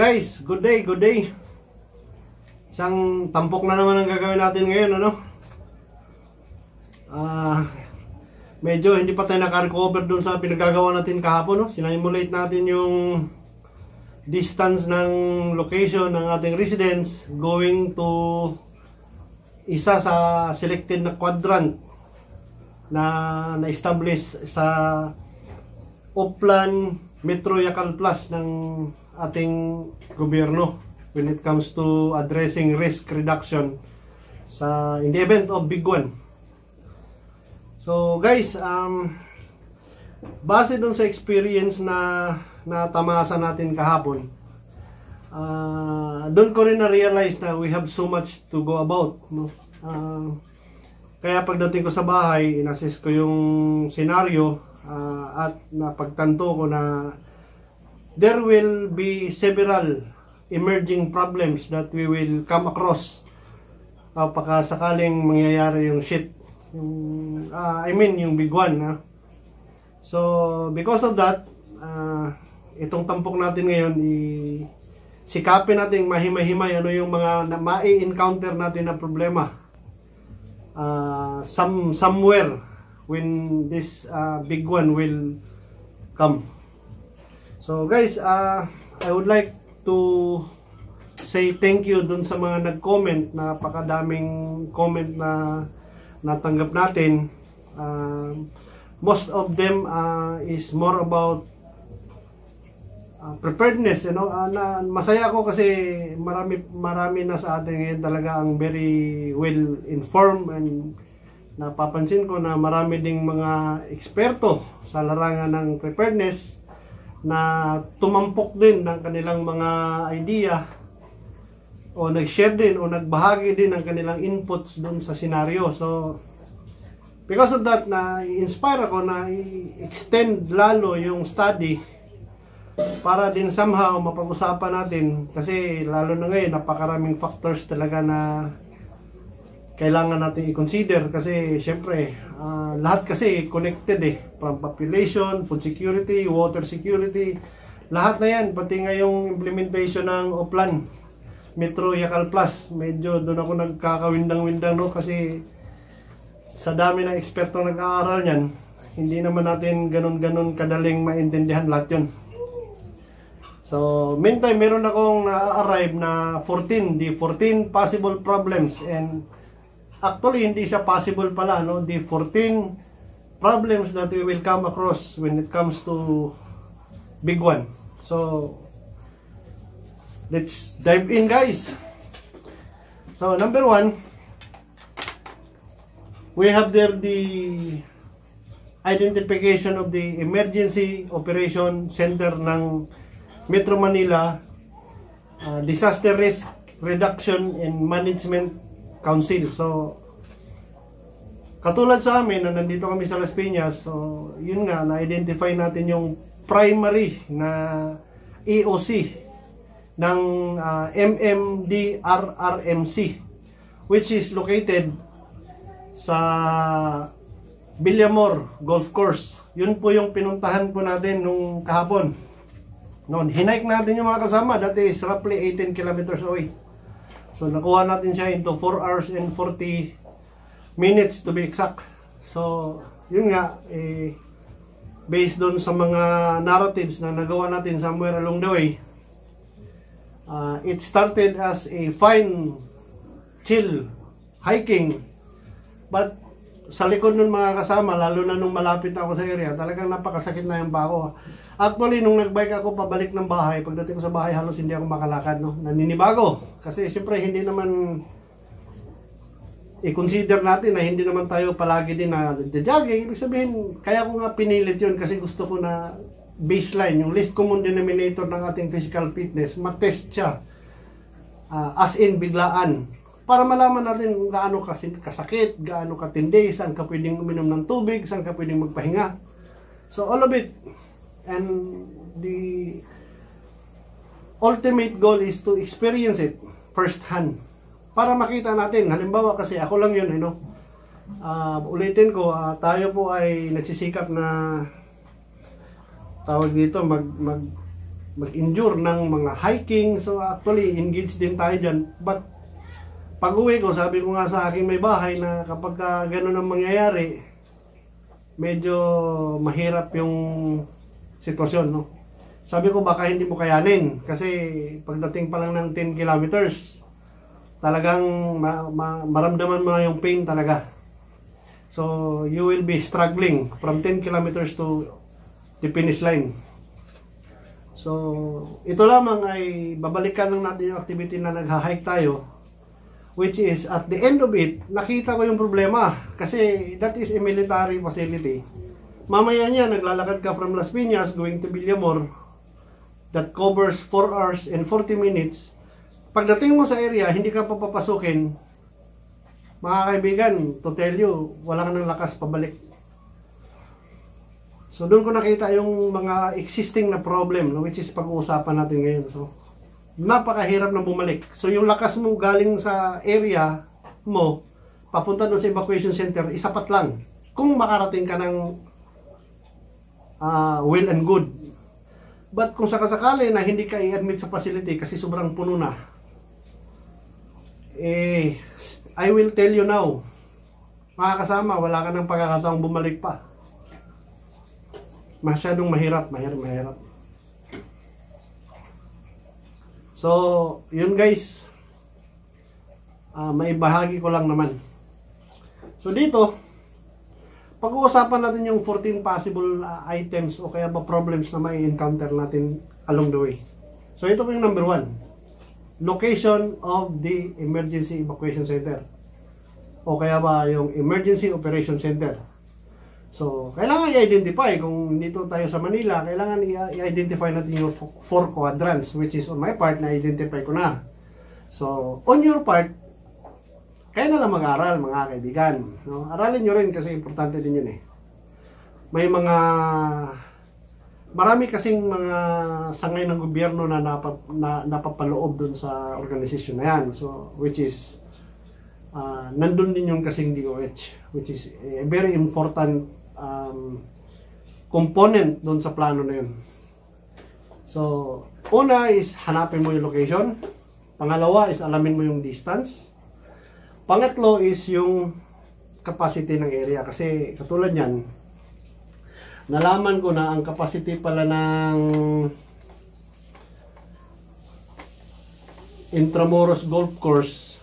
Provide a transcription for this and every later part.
Guys, good day, good day. Isang tampok na naman ang gagawin natin ngayon, ano? Medyo hindi pa tayo naka-recover dun sa pinagagawa natin kahapon, no? Sinimulate natin yung distance ng location ng ating residence going to isa sa selected na quadrant na na-establish sa Oplan Metro Yacal Plus ng ating gobyerno when it comes to addressing risk reduction in the event of big one. So guys, base dun sa experience na natamasa natin kahapon, doon ko rin na-realize na we have so much to go about, no? Kaya pagdating ko sa bahay, inassess ko yung senaryo at napagtanto ko na there will be several emerging problems that we will come across kapag sakaling mangyayari yung shit, yung big one. So because of that, itong tampok natin ngayon, sikapin natin mahimay-himay ano yung mga mai-encounter natin na problema somewhere when this big one will come. So guys, I would like to say thank you dun sa mga nag-comment. Napakadaming comment na natanggap natin. Most of them is more about preparedness, you know. Masaya ako kasi marami na sa atin ngayon talaga ang very well informed, and napapansin ko na marami ding mga eksperto sa larangan ng preparedness na tumampok din ng kanilang mga idea o nag-share din o nagbahagi din ng kanilang inputs dun sa senaryo. So because of that, na-inspire ako na i-extend lalo yung study para din somehow mapag-usapan natin, kasi lalo na ngayon napakaraming factors talaga na kailangan natin i-consider, kasi syempre lahat kasi connected from population, food security, water security, lahat na yan, pati nga yung implementation ng Oplan Metro Yacal Plus. Medyo doon ako nagkakawindang-windang, no, kasi sa dami ng eksperto nag-aaral niyan, hindi naman natin ganun-ganun kadaling maintindihan lahat yun. So meantime, meron akong na-arrive na 14 possible problems, and actually hindi siya possible pala, no? The 14 problems that we will come across when it comes to big one. So let's dive in, guys. So number 1, we have there the identification of the Emergency Operation Center ng Metro Manila Disaster Risk Reduction and Management Council. So katulad sa amin na nandito kami sa Las Piñas, so yun nga, na-identify natin yung primary na EOC ng MMDRRMC, which is located sa Villamor Golf Course. Yun po yung pinuntahan po natin nung kahapon. Noon, hinike natin yung mga kasama. That is roughly 18 kilometers away. So nakuha natin siya into 4 hours and 40 minutes to be exact. So yun nga, based doon sa mga narratives na nagawa natin somewhere along the way, it started as a fine, chill hiking, but sa likod ng mga kasama, lalo na nung malapit na ako sa area, talagang napakasakit na yung bako. Actually, nung nagbike ako pabalik ng bahay, pagdating ko sa bahay, halos hindi ako makalakad, no? Naninibago. Kasi siyempre, hindi naman i-consider natin na hindi naman tayo palagi din na jogging. Ibig sabihin, kaya ko nga pinilit yun kasi gusto ko na baseline, yung least common denominator ng ating physical fitness, matest siya. As in, biglaan. Para malaman natin kung gaano kasakit, gaano katindi, saan ka pwedeng uminom ng tubig, saan ka pwedeng magpahinga. So all of it. And the ultimate goal is to experience it first hand. Para makita natin, halimbawa kasi ako lang yun, ulitin ko, tayo po ay nagsisikap na tawag dito, mag-endure ng mga hiking. So actually, engaged din tayo dyan. But pag uwi ko, sabi ko nga sa aking may bahay na kapag ganun ang mangyayari, medyo mahirap yung sitwasyon, no? Sabi ko baka hindi mo kayanin kasi pagdating pa lang ng 10 kilometers, talagang maramdaman mo na yung pain talaga. So you will be struggling from 10 kilometers to the finish line. So ito lamang ay babalikan lang natin yung activity na nagha-hike tayo, which is at the end of it, nakita ko yung problema kasi that is a military facility. Mamaya niya, naglalakad ka from Las Piñas going to Villamor, that covers 4 hours and 40 minutes. Pagdating mo sa area, hindi ka papapasukin, mga kaibigan, to tell you, wala ka ng lakas pabalik. So doon ko nakita yung mga existing na problem, no, which is pag-uusapan natin ngayon. So napakahirap na bumalik. So yung lakas mo galing sa area mo, papunta doon sa evacuation center, isapat lang. Kung makarating ka ng well and good. But kung sakasakali na hindi ka i-admit sa facility kasi sobrang puno na, I will tell you now, mga kasama, wala ka ng pagkakataong bumalik pa. Masyadong mahirap. So, yun guys, may bahagi ko lang naman. So dito, pag-uusapan natin yung 14 possible items o kaya ba problems na may encounter natin along the way. So ito po yung number 1. Location of the emergency evacuation center. O kaya ba yung emergency operation center. So kailangan i-identify kung dito tayo sa Manila, kailangan i-identify natin yung 4 quadrants, which is on my part na-identify ko na. So on your part, kaya na lang mag-aral mga kaibigan, no? Aralin nyo rin kasi importante din yun eh. May marami kasing mga sangay ng gobyerno na napapaloob dun sa organisasyon na yan. So, which is, nandun din yung kasing DOH, which is a very important component dun sa plano na yun. So, una is hanapin mo yung location. Pangalawa is alamin mo yung distance. Pangatlo is yung capacity ng area. Kasi katulad yan, nalaman ko na ang capacity pala ng Intramuros Golf Course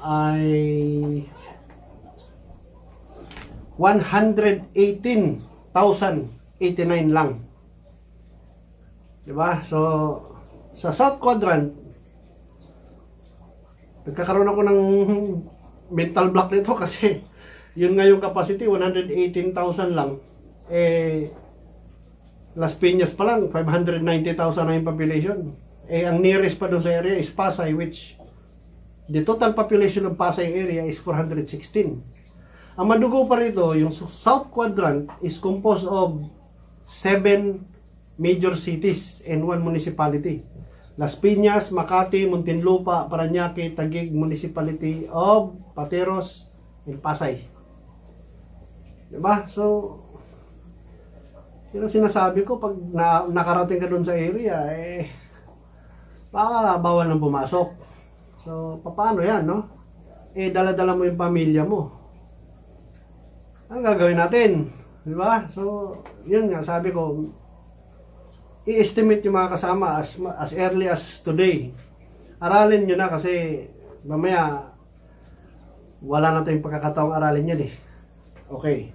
ay 118,089 lang. Diba? So, sa South Quadrant, nagkakaroon ako ng mental block nito kasi yun nga yung capacity, 118,000 lang. Las Piñas pa lang, 590,000 na yung population. Ang nearest pa doon sa area is Pasay, which the total population of Pasay area is 416. Ang madugo pa rito, yung South Quadrant is composed of 7 major cities and 1 municipality. Las Piñas, Makati, Muntinlupa, Parañaque, Taguig, Municipality of Pateros, and Pasay. Diba? So, yun ang sinasabi ko, pag nakarating ka doon sa area, baka bawal nang pumasok. So, paano yan, no? Dala-dala mo yung pamilya mo. Ang gagawin natin? Diba? So, yun nga, sabi ko, i-estimate yung mga kasama as early as today. Aralin nyo na kasi mamaya wala na tayong pagkakataong aralin yan eh. Okay.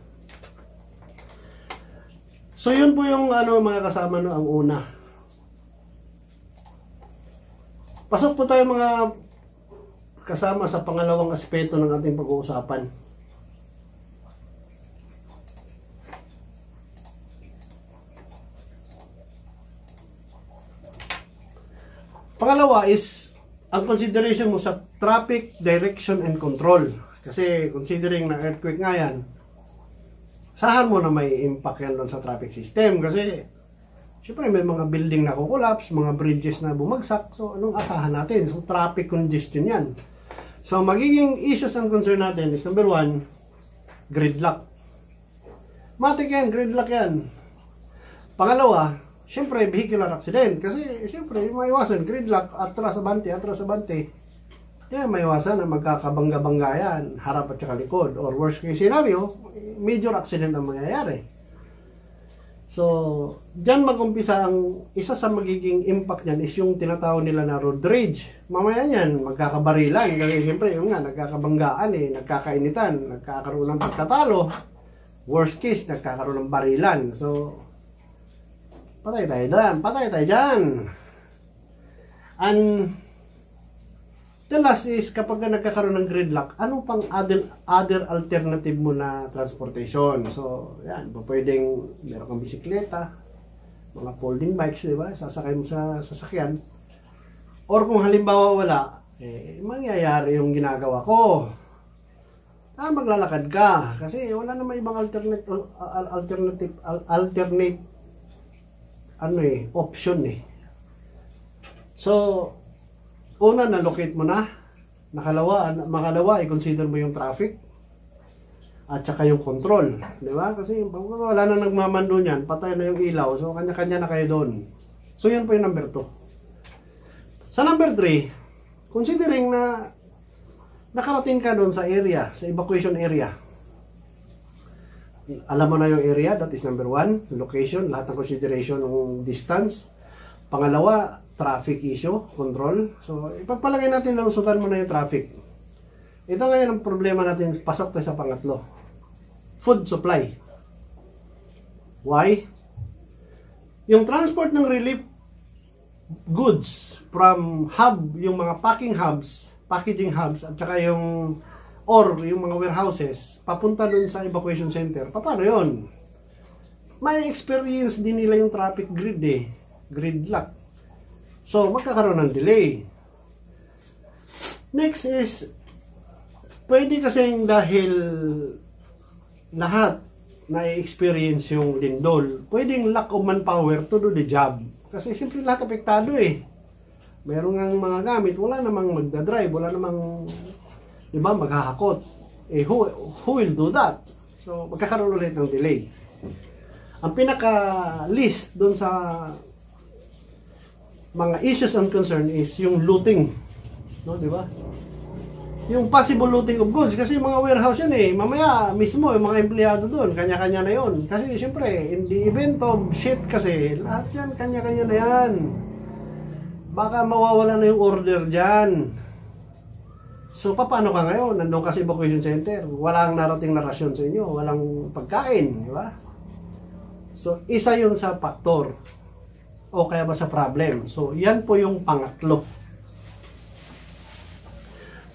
So yun po yung mga kasama no, ang una. Pasok po tayo mga kasama sa pangalawang aspeto ng ating pag-uusapan. Pangalawa is ang consideration mo sa traffic direction and control. Kasi considering na earthquake nga yan, asahan mo na may impact yan doon sa traffic system. Kasi syempre may mga building na kukolapse, mga bridges na bumagsak. So anong asahan natin? So traffic congestion yan. So magiging issues and concern natin is number 1, gridlock. Matik yan, gridlock yan. Pangalawa, siyempre, vehicular accident. Kasi, siyempre, maiwasan, gridlock, atras abante. Kaya maiwasan na magkakabangga-bangga yan, harap at saka likod. Or worst case scenario, major accident ang mangyayari. So, dyan mag-umpisa ang isa sa magiging impact niyan is yung tinatawag nila na road rage. Mamaya niyan, magkakabarilan. Kasi siyempre, yung nga, nagkakabanggaan nagkakainitan, nagkakaroon ng pagtatalo. Worst case, nagkakaroon ng barilan. So, patay tayo dyan. And the last is, kapag nagkakaroon ng gridlock, ano pang other alternative mo na transportation? So, yan, pwedeng meron kang bisikleta, mga folding bikes, di ba? Sasakay mo sa sasakyan. Or kung halimbawa wala, mangyayari yung ginagawa ko. Maglalakad ka. Kasi wala namang ibang alternate option So, una, na-locate mo na. Makalawa, i-consider mo yung traffic. At saka yung control. Di ba? Kasi wala na nagmamando niyan, patay na yung ilaw. So, kanya-kanya na kayo doon. So, yun po yung number 2. Sa number 3, considering na nakarating ka doon sa area, sa evacuation area. Alam mo na yung area, that is number 1. Location, lahat ng consideration ng distance. Pangalawa, traffic issue, control. So, ipagpalagay natin na lusutan mo na yung traffic. Ito ngayon ang problema natin, pasok tayo sa pangatlo. Food supply. Why? Yung transport ng relief goods from hub, yung mga packaging hubs, at saka yung mga warehouses, papunta dun sa evacuation center. Paano yun? May experience din nila yung traffic gridlock. So, magkakaroon ng delay. Next is, pwede kasing dahil lahat na-experience yung lindol, pwedeng lack of manpower to do the job. Kasi siyempre lahat apektado Meron nga mga gamit, wala namang magdadrive, wala namang, di ba, maghahakot. Who will do that? So, magkakaroon ulit ng delay. Ang pinaka-list doon sa mga issues and concern is yung looting. No, di ba? Yung possible looting of goods. Kasi mga warehouse yan Mamaya, mismo, yung mga empleyado doon, kanya-kanya na yon. Kasi, siyempre, in the event of shit kasi, lahat yan, kanya-kanya na yan. Baka mawawala na yung order dyan. So, paano ka ngayon? Nandun ka sa evacuation center. Walang narating na rasyon sa inyo. Walang pagkain. Di ba? So, isa yun sa faktor. O kaya ba sa problem. So, yan po yung pangatlo.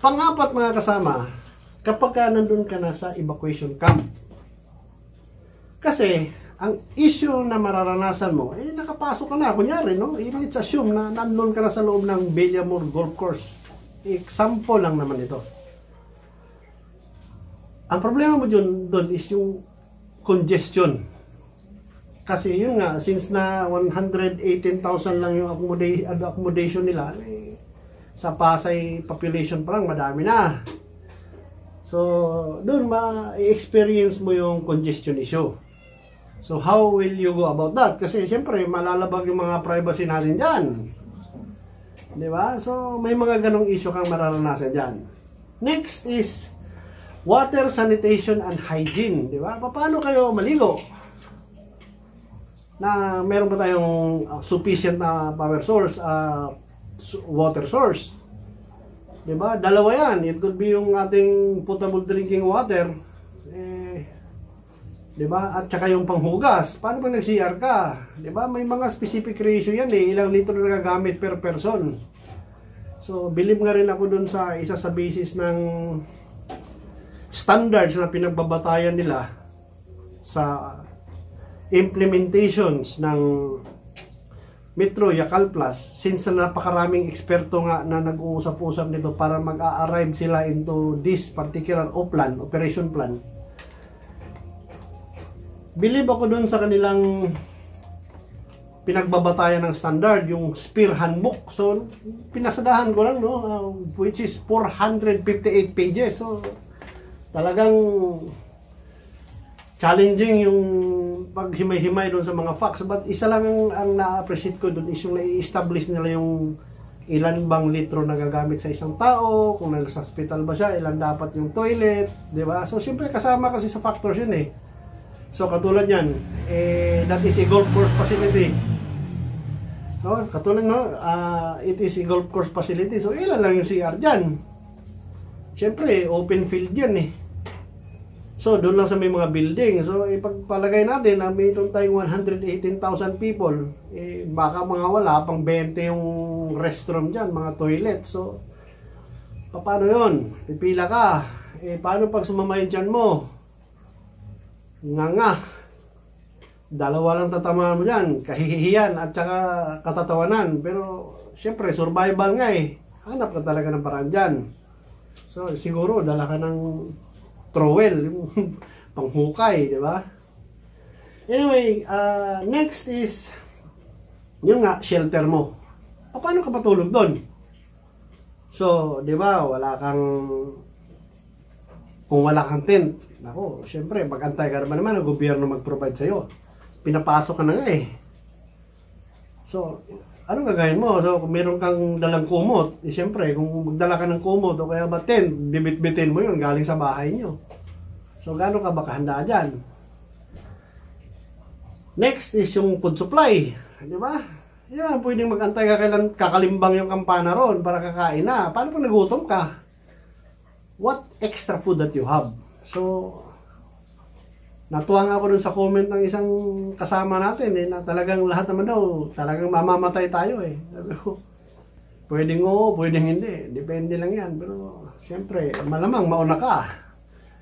Pangapat, mga kasama, kapag ka nandun ka na sa evacuation camp. Kasi, ang issue na mararanasan mo, nakapasok ka na. Kunyari, no? Let's assume na nandun ka na sa loob ng Bellamore Golf Course. Example lang naman ito. Ang problema mo doon is yung congestion. Kasi yun nga, since na 118,000 lang yung accommodation nila, sa Pasay population pa lang, madami na. So, doon ma-experience mo yung congestion issue. So, how will you go about that? Kasi, siyempre, malalabag yung mga privacy natin dyan. Di ba? So, may mga ganong issue kang mararanasan dyan. Next is water, sanitation, and hygiene. Di ba? Paano kayo maligo? Na meron ba tayong sufficient na power source, water source? Di ba? Dalawa yan. It could be yung ating potable drinking water. Di ba? At saka yung panghugas. Paano pag nag-CR ka? Di ba? May mga specific ratio yan Ilang litro na gagamit per person. So, believe nga rin ako dun sa isa sa basis ng standards na pinagbabatayan nila sa implementations ng Metro Yacal Plus, since napakaraming eksperto nga na nag-uusap-usap nito para mag-a-arrive sila into this particular operation plan. Believe ako dun sa kanilang pinagbabatayan ng standard, yung SPEAR handbook. So, pinasadahan ko lang, no? Which is 458 pages. So, talagang challenging yung paghimay-himay doon sa mga facts, but isa lang ang na-appreciate ko doon is yung na-establish nila yung ilan bang litro na gagamit sa isang tao, kung nasa hospital ba siya, ilan dapat yung toilet, di ba? So siyempre kasama kasi sa factors yun eh. So katulad yan, that is a golf course facility. No, katulad no, it is a golf course facility. So ilan lang yung CR dyan? Siyempre open field yan eh. So, doon lang sa may mga building. So, ipagpalagay natin na mayroon tayong 118,000 people. Baka mga wala, pang 20 yung restroom dyan, mga toilet. So, paano yun? Pipila ka. Paano pag sumamay dyan mo? Nga. Dalawa lang tatamaan mo dyan. Kahihiyan at saka katatawanan. Pero, syempre, survival nga eh. Hanap ka talaga ng paraan dyan. So, siguro, dala ka ng trowel, yung panghukay, di ba? Anyway, next is yung nga, shelter mo. Paano ka matulog doon? So, di ba, kung wala kang tent, ako, syempre, mag-antay ka naman ang gobyerno mag-provide sa'yo. Pinapasok ka na nga eh. So, anong gagawin mo? So, kung meron kang dalang kumot, syempre, kung magdala ka ng kumot o kaya ba tent, bibit-bitin mo yun galing sa bahay nyo. So, gaano ka ba kahanda dyan? Next is yung food supply. Di ba? Yan, pwedeng mag-antay ka kailan kakalimbang yung kampana ron para kakain na. Paano pag nagutom ka? What extra food that you have? So, natuwa nga ako dun sa comment ng isang kasama natin na talagang lahat naman daw, talagang mamamatay tayo eh. Sabi ko, pwedeng oo, pwedeng hindi. Depende lang yan. Pero, syempre, malamang mauna ka.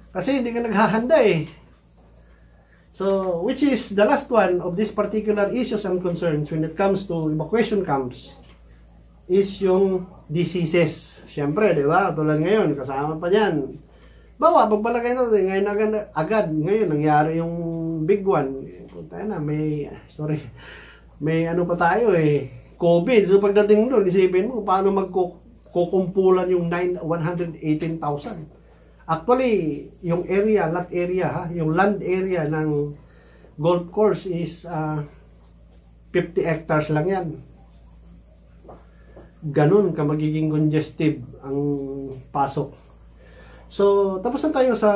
Kasi hindi ka naghahanda eh. So, which is the last one of these particular issues and concerns when it comes to evacuation camps is yung diseases. Syempre, di ba? Tulad ngayon, kasama pa dyan. Bawa, pagpalagay natin, ngayon agad, ngayon, nangyari yung big one. Punta na, may ano pa tayo eh, COVID. So, pagdating doon, isipin mo, paano magkukumpulan yung 118,000. Actually, yung area, lot area, yung land area ng golf course is 50 hectares lang yan. Ganun ka magiging congestive ang pasok. So, tapos na tayo sa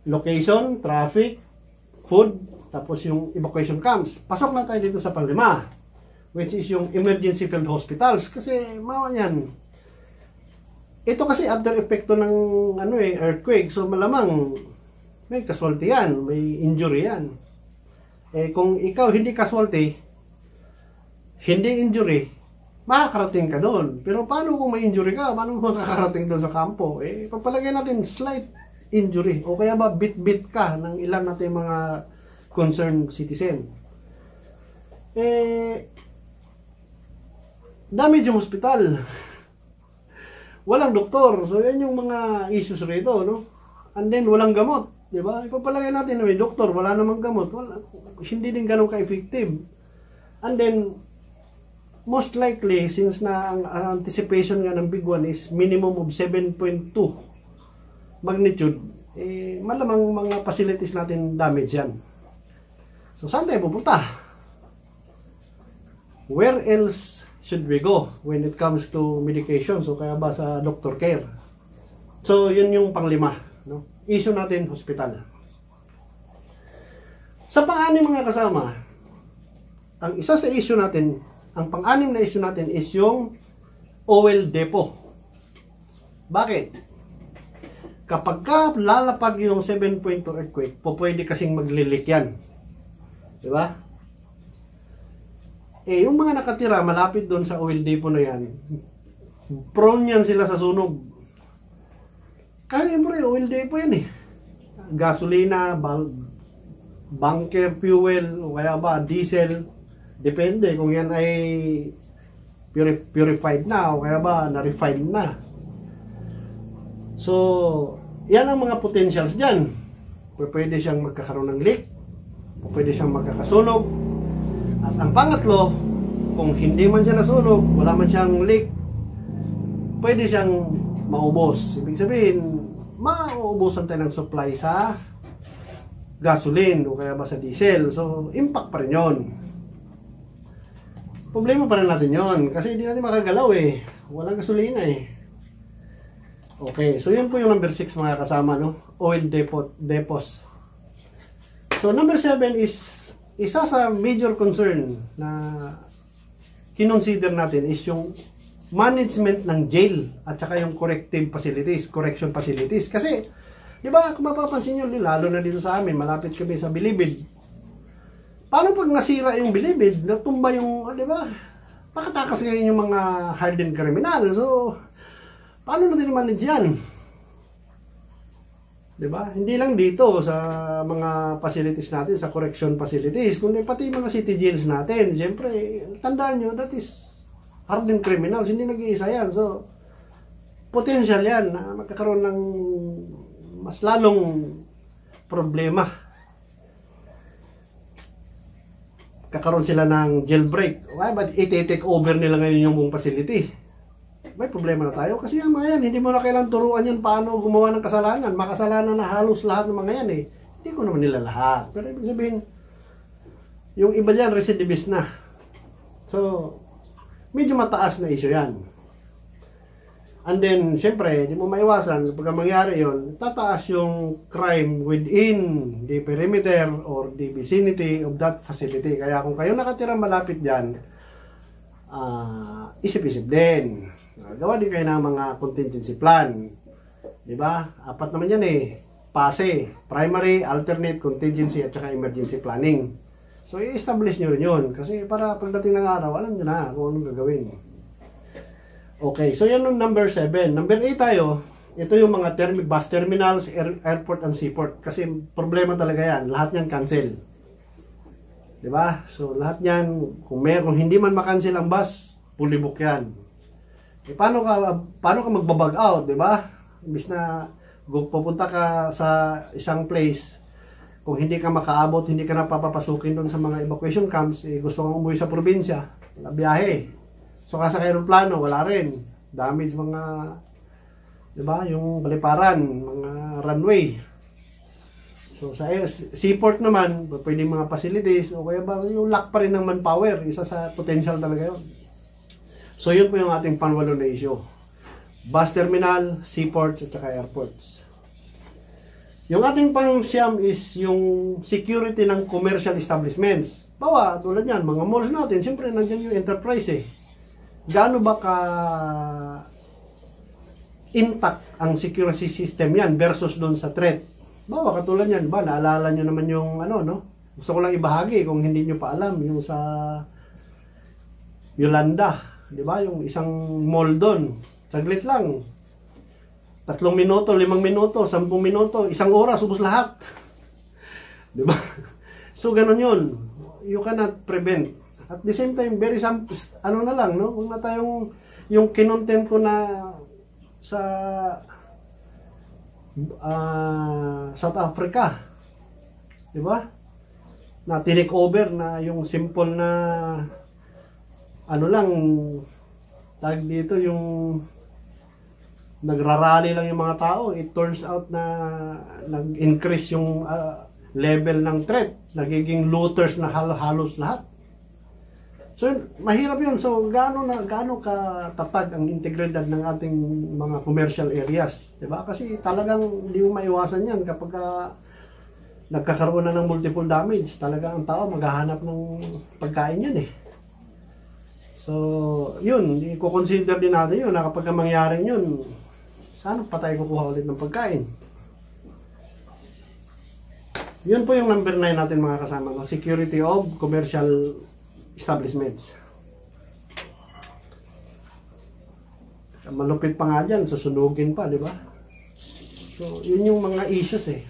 location, traffic, food, tapos yung evacuation camps. Pasok na tayo dito sa panglima, which is yung emergency field hospitals. Kasi, mawa yan. Ito kasi after epekto ng earthquake. So, malamang may casualty yan, may injury yan. Kung ikaw hindi casualty, hindi injury, makakarating ka doon. Pero paano kung may injury ka? Paano makakarating doon sa kampo? Pagpalagay natin, slight injury. O kaya ba bit-bit ka ng ilan natin mga concerned citizen. Damage yung hospital. Walang doktor. So, yan yung mga issues rito, no? And then, walang gamot. Diba? Ipapalagay natin na may doktor, wala namang gamot. Hindi din ganun ka-effective. And then, most likely, since na ang anticipation nga ng big one is minimum of 7.2 magnitude, malamang mga facilities natin damage yan. So, saan tayo pupunta? Where else should we go when it comes to medication? So, kaya ba sa doctor care? So, yun yung panglima. No? Issue natin, hospital. Sa pang-anim mga kasama, ang isa sa issue natin, ang pang-anim na issue natin is yung oil depot. Bakit? Kapag ka lalapag yung 7.2 earthquake, pwede kasing maglilik yan. Diba? Yung mga nakatira malapit doon sa oil depot na yan, prone yan sila sa sunog. Kaya mo rin, oil depot yan eh. Gasolina, bunker fuel, o kaya ba, diesel. Depende kung yan ay purified na, o kaya ba, na-refined na. So, yan ang mga potentials dyan. Pwede siyang magkakaroon ng leak, pwede siyang magkakasunog. At ang pangatlo, kung hindi man siya nasunog, wala man siyang leak, pwede siyang maubos. Ibig sabihin, mauubusan tayo ng supply sa gasoline o kaya ba sa diesel. So, impact pa rin yun. Problema pa rin natin yun kasi hindi natin makagalaw eh. Walang gasolina eh. Okay, so yun po yung number 6 mga kasama, no? Oil depots. So, number 7 is isa sa major concern na kinonsider natin is yung management ng jail at saka yung correction facilities. Kasi, di ba, kung mapapansin nyo, lalo na dito sa amin, malapit kami sa Bilibid. Paano pag nasira yung Bilibid, natumba yung, di ba, pakatakas ngayon yung mga hardened criminal. So, paano natin i-manage yan? Di ba? Hindi lang dito sa mga facilities natin, sa correction facilities, kundi pati mga city jails natin. Siyempre, tandaan nyo, that is hardened criminals, hindi nag-iisa yan. So, potential yan na magkakaroon ng mas lalong problema. Kakaroon sila ng jailbreak. Why? But i-take over nila ngayon yung buong facility. May problema na tayo. Kasi yung mga yan, hindi mo na kailangan turuan yan paano gumawa ng kasalanan. Makasalanan na halos lahat ng mga yan eh. Hindi ko naman nila lahat. Pero ibig sabihin, yung iba dyan, recidivist na. So, medyo mataas na issue yan. And then, syempre, di mo maiwasan, kapag mangyari yon, tataas yung crime within the perimeter or the vicinity of that facility. Kaya kung kayo nakatira malapit dyan, isip-isip din. Gawa din kayo ng mga contingency plan. Di ba? 4 naman yan eh. PASE, primary, alternate, contingency, at saka emergency planning. So, i-establish nyo rin yun. Kasi para pagdating ng araw, alam nyo na kung anong gagawin. Okay, so yan yung number 7. Number 8 tayo. Ito yung mga bus terminals, airport and seaport. Kasi problema talaga yan. Lahat yan cancel. Diba? So, lahat yan, kung hindi man makancel ang bus, fully book yan. E, paano ka magbabag out, diba? Imbis na pupunta ka sa isang place, kung hindi ka makaabot, hindi ka napapapasukin doon sa mga evacuation camps, eh, gusto kang umuwi sa probinsya, biyahe. So, kasi sa aeroplano, wala rin. Damage mga, diba, yung baliparan, mga runway. So, sa seaport naman, pwedeng mga facilities, o kaya ba, yung lack pa rin ng manpower, isa sa potential talaga yun. So, yun po yung ating panwalo na issue. Bus terminal, seaports, at saka airports. Yung ating pang-siyam is yung security ng commercial establishments. Bawa, tulad yan, mga malls natin, siyempre nandiyan yung enterprise eh. Gaano ba ka intact ang security system yan versus doon sa threat? Bawa, katulad yan, ba, naalala nyo naman yung ano, no? Gusto ko lang ibahagi kung hindi nyo pa alam, yung sa Yolanda, di ba? Yung isang mall doon, saglit lang. 3 minuto, 5 minuto, 10 minuto, 1 oras, ubos lahat. Di ba? So, ganun yun. You cannot prevent. At the same time, very ano na lang, no? Kung na tayong, yung kinontent ko na sa South Africa. Di ba? Na tinake over na yung simple na ano lang, tag dito yung nagrarally lang yung mga tao. It turns out na nag-increase yung level ng threat. Nagiging looters na halos lahat. So, mahirap yun. So, gaano ka tatag ang integridad ng ating mga commercial areas? Diba? Kasi talagang hindi mo maiwasan yan kapag nagkakaroon na ng multiple damage. Talaga ang tao maghahanap ng pagkain yan eh. So, yun. I-consider din natin yun na kapag mangyari yun, saan pa tayo kukuha ulit ng pagkain? Yun po yung number 9 natin mga kasama. No? Security of commercial establishments. Malupit pa nga dyan, susunugin pa, di ba? So, yun yung mga issues eh.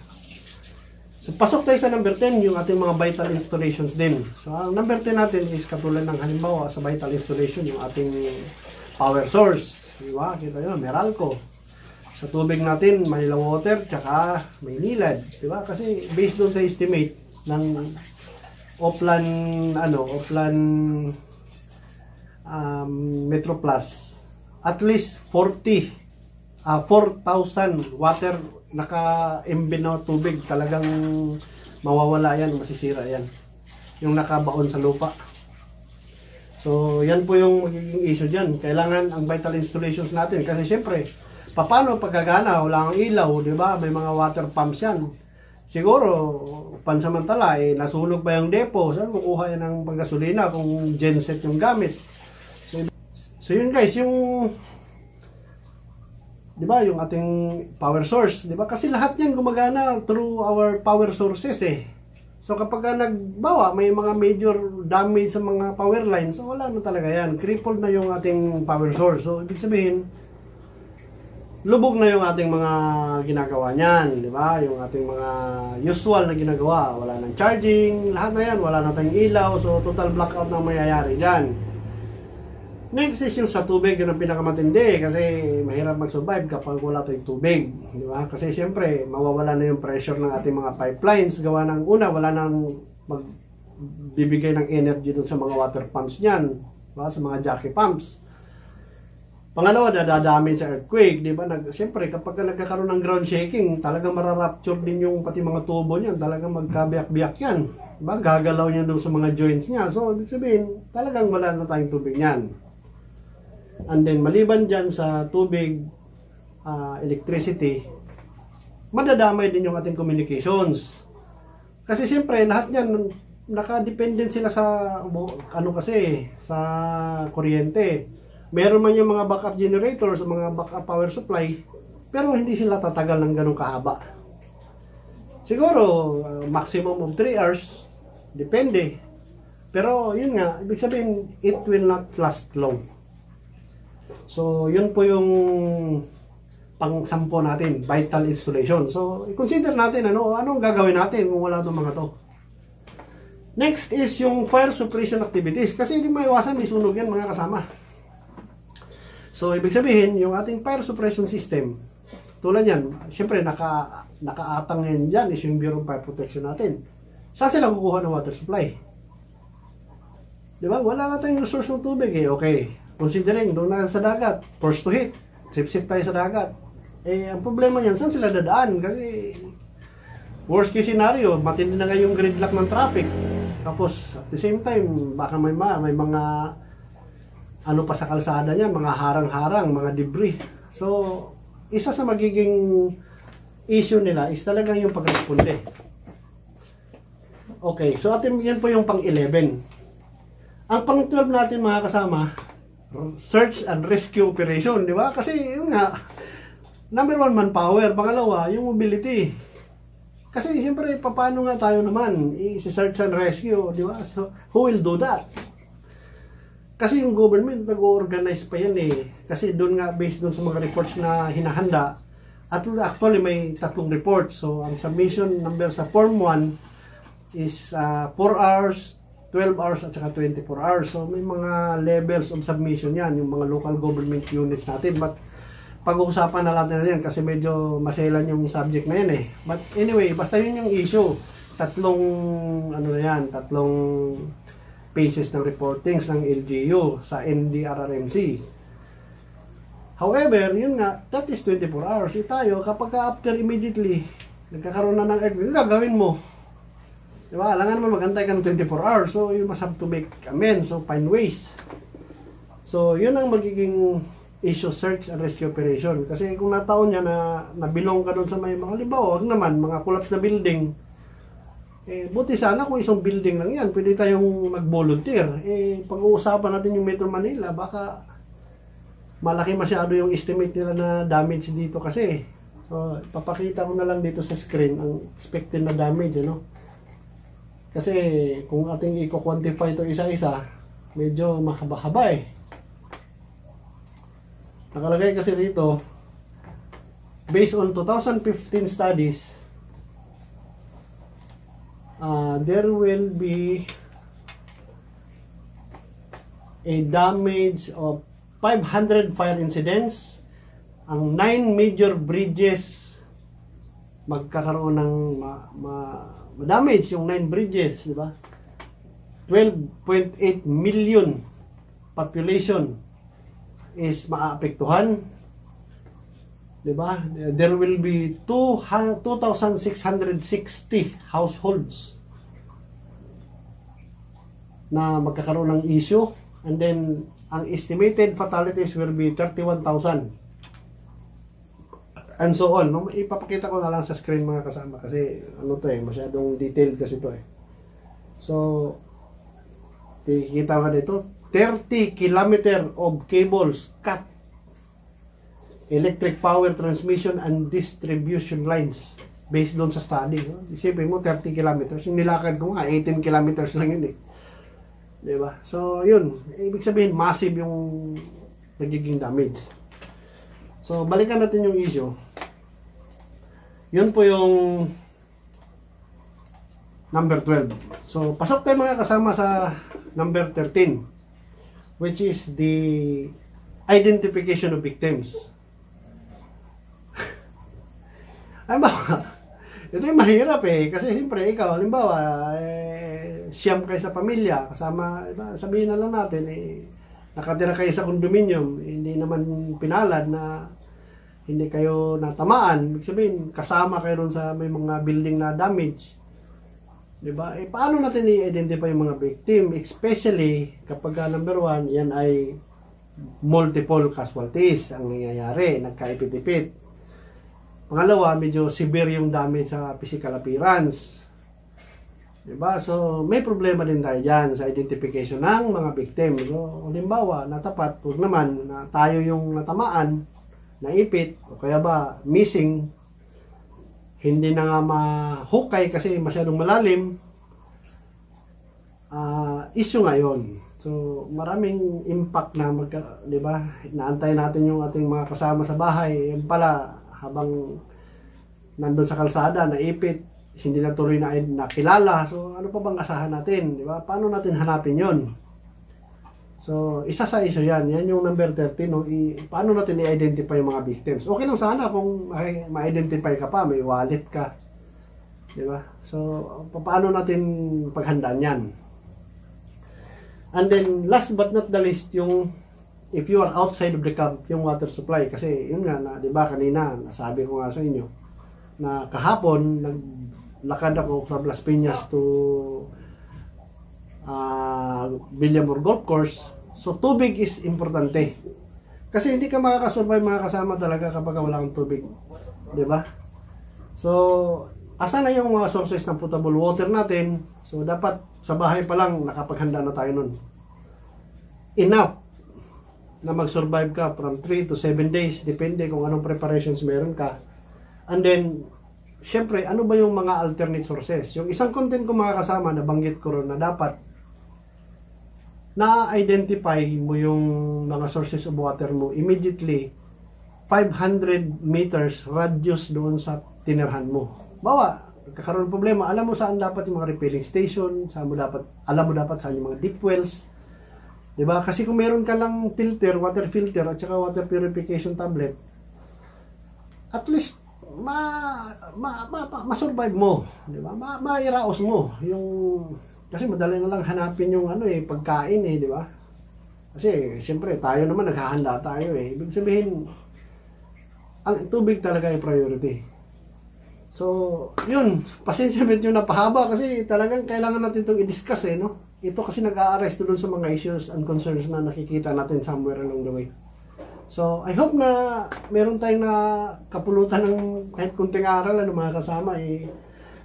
So, pasok tayo sa number 10, yung ating mga vital installations din. So, ang number 10 natin is katulad ng halimbawa sa vital installation, yung ating power source. Di ba? Kita nyo, Meralco. Sa tubig natin, Manila Water, tsaka Maynilad. Di ba? Kasi based doon sa estimate ng Oplan Metro Plus, at least 4,000 water naka-MB na tubig talagang mawawala yan, masisira yan. Yung nakabaon sa lupa. So, yan po yung magiging issue dyan. Kailangan ang vital installations natin. Kasi syempre, paano pagkagana? Wala kang ilaw, di ba? May mga water pumps yan. Siguro, pansamantala, nasunog pa yung depo. Saan kukuha yan ng paggasolina kung genset yung gamit? So yun guys, yung di ba, yung ating power source, di ba? Kasi lahat yan gumagana through our power sources eh. So kapag nagbawa, may mga major damage sa mga power lines, so wala na talaga yan. Crippled na yung ating power source. So ibig sabihin, lubog na yung ating mga ginagawa niyan, di ba? Yung ating mga usual na ginagawa, wala nang charging, lahat na yan, wala na tayong ilaw, so total blackout na mayayari dyan. Next is yung sa tubig, yun ang pinakamatindi kasi mahirap mag-survive kapag wala tayong tubig, di ba? Kasi siyempre, mawawala na yung pressure ng ating mga pipelines, gawa ng una, wala nang magbibigay ng energy dun sa mga water pumps niyan, di ba? Sa mga jockey pumps. Pangalawa, nadadamage sa earthquake, di ba? Siyempre, kapag nagkakaroon ng ground shaking, talagang mararapture din yung pati mga tubo niyan, talagang magkabiyak-biyak yan. Di ba? Gagalaw niya doon sa mga joints niya. So, ibig sabihin, talagang wala na tayong tubig niyan. And then, maliban dyan sa tubig, electricity, madadamay din yung ating communications. Kasi siyempre, lahat yan, nakadependent sila sa, sa kuryente. Meron man yung mga backup generators, mga backup power supply, pero hindi sila tatagal ng ganong kahaba. Siguro, maximum of 3 hours, depende. Pero, yun nga, ibig sabihin, it will not last long. So, yun po yung pang-sampo natin, vital installation. So, i-consider natin anong gagawin natin kung wala itong mga to. Next is yung fire suppression activities. Kasi hindi maiwasan, may sunog yan mga kasama. So, ibig sabihin, yung ating fire suppression system, tulad yan, syempre nakaatang yan dyan is yung Bureau of Fire Protection natin. Saan sila kukuha ng water supply? Diba? Wala na tayong resource ng tubig eh. Okay. Considering, doon na sa dagat, forced to hit, sip-sip tayo sa dagat. Ang problema niyan, saan sila dadaan? Kasi, worst case scenario, matindi na nga yung gridlock ng traffic. Tapos, at the same time, baka may mga, pa sa kalsada niya, mga harang-harang, mga debris. So, isa sa magiging issue nila is talagang yung pag-responde. Okay, so yan po yung pang-11. Ang pang-12 natin mga kasama, search and rescue operation, di ba? Kasi yun nga, number 1 manpower, pangalawa, yung mobility. Kasi siyempre, paano nga tayo naman i-search and rescue, di ba? So, who will do that? Kasi yung government, nag-organize pa yan eh. Kasi doon nga, based doon sa mga reports na hinahanda, at actually may 3 reports. So, ang submission number sa Form 1 is 4 hours, 12 hours at saka 24 hours. So may mga levels of submission yan, yung mga local government units natin. But pag-uusapan na natin yan kasi medyo maselan yung subject na yan eh. But anyway, basta yun yung issue. Tatlong phases ng reportings ng LGU sa NDRRMC. However, yun nga, that is 24 hours. Tayo, kapag after immediately, nagkakaroon na ng earthquake, gagawin mo. Diba? Alangan naman magantay ka ng 24 hours. So, you must have to make amends. So, find ways. So, yun ang magiging issue, search and rescue operation. Kasi kung nataon niya na nabilong ka doon sa may mga libaw, wag naman, mga collapse na building. Buti sana kung isang building lang yan, pwede tayong mag-volunteer. Pag-uusapan natin yung Metro Manila, baka malaki masyado yung estimate nila na damage dito kasi. So, papakita ko na lang dito sa screen ang expected na damage, Kasi kung ating i-quantify ito isa-isa, medyo mahaba-haba eh. Nakalagay kasi rito, based on 2015 studies, there will be a damage of 500 fire incidents. Ang 9 major bridges magkakaroon ng damage yung 9 bridges, di ba? 12.8 million population is maapektuhan. 'Di ba? There will be 2,660 households na magkakaroon ng issue, and then ang estimated fatalities will be 31,000 and so on. No, ipapakita ko na lang sa screen mga kasama kasi ano to masyadong detailed kasi to So kikita nga dito 30 kilometer of cables cut, electric power transmission and distribution lines based doon sa study. No? Isipin mo 30 kilometers, yung nilakad ko nga 18 kilometers lang yun diba? So yun, ibig sabihin massive yung nagiging damage. So balikan natin yung issue. Yun po yung number 12. So pasok tayo mga kasama sa number 13, which is the identification of victims. Ano ba? Ito yung mahirap kasi siyempre ikaw, halimbawa, siyam kayo sa pamilya, kasama, sabihin na lang natin, nakatira kayo sa condominium, hindi naman pinalad na hindi kayo natamaan. Ibig sabihin, kasama kayo doon sa may mga building na damage. Diba? Paano natin i-identify yung mga victim? Especially kapag number 1, yan ay multiple casualties ang nangyayari, nagkaipit-ipit. Pangalawa, medyo severe yung damage sa physical appearance. Diba? So, may problema din tayo dyan sa identification ng mga victim. So, halimbawa, natapat, huwag naman na tayo yung natamaan, naipit, o kaya ba, missing, hindi na nga mahukay kasi masyadong malalim, issue ngayon. So, maraming impact na diba? Naantay natin yung ating mga kasama sa bahay. Yan pala, habang nandun sa kalsada, naipit, hindi na tuloy na nakilala. So, ano pa bang asahan natin? Diba? Paano natin hanapin yon? So, isa sa issue yan. Yan yung number 13. No? Paano natin i-identify yung mga victims? Okay lang sana kung ma-identify ka pa, may wallet ka. Diba? So, paano natin paghandaan yan? And then, last but not the least, yung if you are outside of the camp, yung water supply. Kasi, yun nga, di ba kanina, nasabi ko nga sa inyo, na kahapon, naglakad ako from Las Piñas to Villamor Golf Course. So, tubig is importante. Kasi hindi ka makakasurvive mga kasama talaga kapag wala kang tubig. Di ba? So, asan na yung mga sources ng potable water natin? So, dapat sa bahay pa lang nakapaghanda na tayo nun. Enough na mag-survive ka from 3 to 7 days, depende kung anong preparations meron ka. And then, syempre, ano ba yung mga alternate sources? Yung isang content ko mga kasama, nabanggit ko ron na dapat na-identify mo yung mga sources of water mo immediately 500 meters radius doon sa tinirhan mo. Bawa, kakaroon ng problema, alam mo saan dapat yung mga refilling station, alam mo dapat saan yung mga deep wells. Diba? Kasi kung meron ka lang filter, water filter at saka water purification tablet, at least ma-survive mo, diba? Mairaos mo yung kasi madali na lang hanapin yung pagkain diba? Kasi siyempre tayo naman naghahanda tayo Ibig sabihin ang tubig talaga ay priority. So, yun, pasensya medyo napahaba kasi talagang kailangan natin itong i-discuss no? Ito kasi nag-a-arise doon sa mga issues and concerns na nakikita natin somewhere along the way. So, I hope na meron tayong kapulutan ng kahit kunting aral mga kasama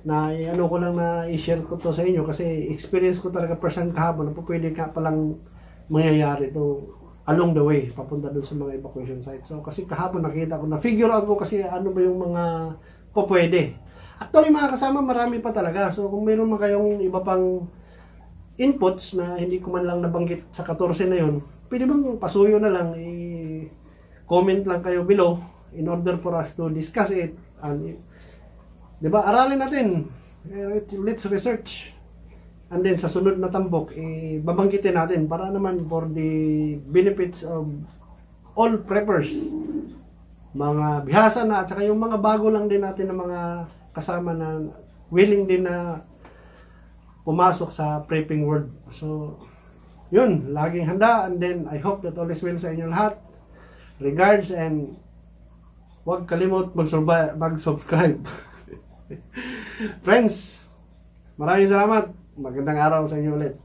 na ko lang na i-share ko to sa inyo kasi experience ko talaga person kahapon na pwede ka palang mangyayari to along the way papunta doon sa mga evacuation sites. So, kasi kahapon nakita ko na figure out ko kasi ano ba yung mga pwede. Actually mga kasama marami pa talaga. So, kung meron man kayong iba pang inputs na hindi ko man lang nabanggit sa 14 na yun, pwede bang pasuyo na lang, i-comment lang kayo below in order for us to discuss it. And, diba, aralin natin. Let's research. And then sa sunod na tambok, babanggitin natin para naman for the benefits of all preppers. Mga bihasa na, at saka yung mga bago lang din natin na mga kasama na willing din na pumasok sa prepping world. So, yun, laging handa. And then, I hope that all is well sa inyo lahat. Regards and huwag kalimot mag-subscribe. Friends, maraming salamat. Magandang araw sa inyo ulit.